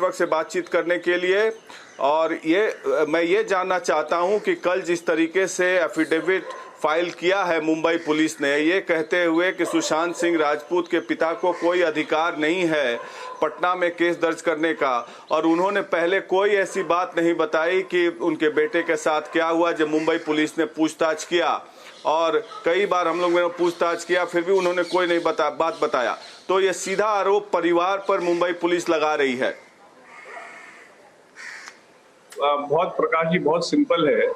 वक्त से बातचीत करने के लिए। और मैं ये जानना चाहता हूं कि कल जिस तरीके से एफिडेविट फाइल किया है मुंबई पुलिस ने, ये कहते हुए कि सुशांत सिंह राजपूत के पिता को कोई अधिकार नहीं है पटना में केस दर्ज करने का, और उन्होंने पहले कोई ऐसी बात नहीं बताई कि उनके बेटे के साथ क्या हुआ। जब मुंबई पुलिस ने पूछताछ किया और कई बार हम लोग ने पूछताछ किया, फिर भी उन्होंने कोई नहीं बात बताया, तो ये सीधा आरोप परिवार पर मुंबई पुलिस लगा रही है। बहुत प्रकाश जी, बहुत सिंपल है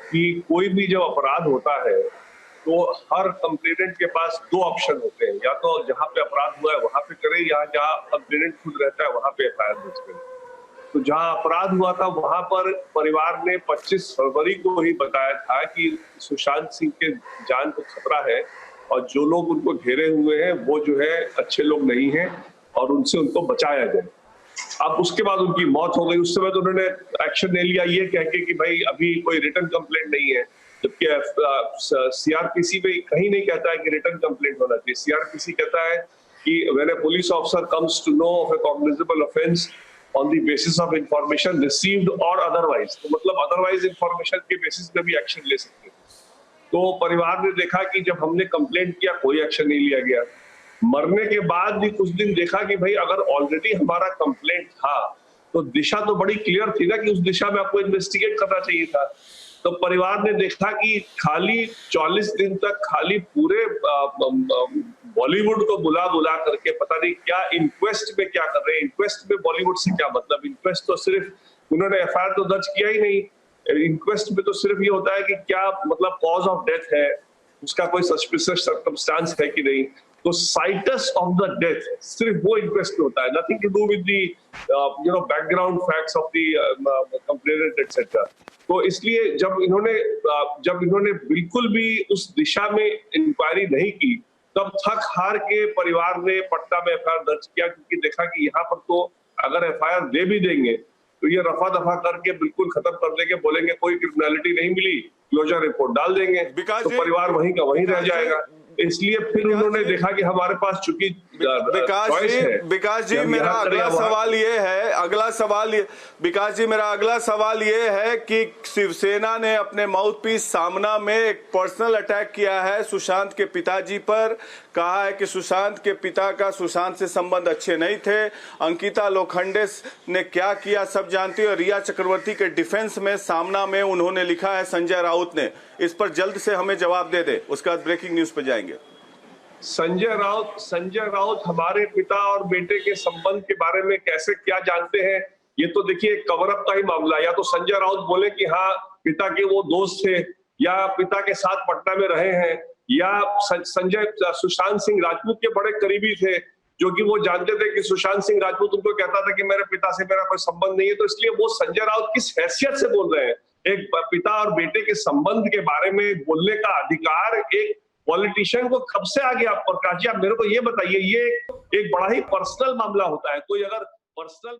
कि कोई भी जब अपराध होता है तो हर कंप्लेनेंट के पास दो ऑप्शन होते हैं, या तो जहां पे अपराध हुआ है वहां पे करे, या जहां कंप्लेनेंट खुद रहता है वहां पे एफआईआर दर्ज करे। तो जहां अपराध हुआ था वहां पर परिवार ने 25 फरवरी को ही बताया था कि सुशांत सिंह के जान को खतरा है और जो लोग उनको घेरे हुए हैं वो जो है अच्छे लोग नहीं हैं और उनसे उनको बचाया जाए। अब उसके बाद उनकी मौत हो गई। उस समय तो उन्होंने एक्शन नहीं लिया ये कह के कि भाई अभी कोई रिटर्न कंप्लेंट नहीं है, जबकि सीआरपीसी में कहीं नहीं कहता है कि रिटर्न कंप्लेंट होना चाहिए। सीआरपीसी कहता है कि when a police officer comes to know of a cognizable offence on the basis of information received और अदरवाइज, तो मतलब अदरवाइज इंफॉर्मेशन के बेसिस पे भी एक्शन ले सकते हैं। तो परिवार ने देखा कि जब हमने कंप्लेंट किया कोई एक्शन नहीं लिया गया। मरने के बाद भी कुछ दिन देखा कि भाई अगर ऑलरेडी हमारा कंप्लेंट था तो दिशा तो बड़ी क्लियर थी ना कि उस दिशा में आपको इन्वेस्टिगेट करना चाहिए था। तो परिवार ने देखा कि खाली 40 दिन तक खाली पूरे बॉलीवुड को बुला बुला करके पता नहीं क्या इंक्वेस्ट में क्या कर रहे हैं। इंक्वेस्ट में बॉलीवुड से क्या मतलब? इंक्वेस्ट तो सिर्फ उन्होंने एफआईआर तो दर्ज किया ही नहीं। इंक्वेस्ट में तो सिर्फ ये होता है कि क्या मतलब कॉज ऑफ डेथ है, उसका कोई सस्पिशियस सर्कमस्टांस है कि नहीं, तो साइटस ऑफ द डेथ सिर्फ वो इंक्वेस्ट में होता है, nothing to do with the background facts of the complainant etcetera. तो इसलिए जब इन्होंने बिल्कुल भी उस दिशा में इंक्वायरी नहीं की, तब थक हार के परिवार ने पटना में एफआईआर दर्ज किया, क्योंकि देखा कि यहाँ पर तो अगर एफआईआर दे भी देंगे तो ये रफा दफा करके बिल्कुल खत्म कर देंगे, बोलेंगे कोई क्रिमिनलिटी नहीं मिली, क्लोजर रिपोर्ट डाल देंगे, तो परिवार वहीं का वहीं रह जाएगा। इसलिए फिर उन्होंने देखा कि हमारे पास चूंकि विकास जी मेरा अगला सवाल ये है कि शिवसेना ने अपने माउथपीस सामना में एक पर्सनल अटैक किया है सुशांत के पिताजी पर। कहा है कि सुशांत के पिता का सुशांत से संबंध अच्छे नहीं थे। अंकिता लोखंडे ने क्या किया सब जानती है। और रिया चक्रवर्ती के डिफेंस में सामना में उन्होंने लिखा है संजय राउत ने। इस पर जल्द से हमें जवाब दे दे, उसके बाद ब्रेकिंग न्यूज पे जाएंगे। संजय राउत हमारे पिता और बेटे के संबंध के बारे में कैसे क्या जानते हैं, ये तो देखिए कवर अप का ही मामला। या तो संजय राउत बोले कि हाँ पिता के वो दोस्त थे या पिता के साथ पटना में रहे हैं, या संजय सुशांत सिंह राजपूत के बड़े करीबी थे जो कि वो जानते थे कि सुशांत सिंह राजपूत उनको कहता था कि मेरे पिता से मेरा कोई संबंध नहीं है। तो इसलिए वो संजय राउत किस हैसियत से बोल रहे हैं? एक पिता और बेटे के संबंध के बारे में बोलने का अधिकार एक पॉलिटिशियन को कब से आ गया? प्रकाश जी आप मेरे को ये बताइए, ये एक बड़ा ही पर्सनल मामला होता है। कोई अगर पर्सनल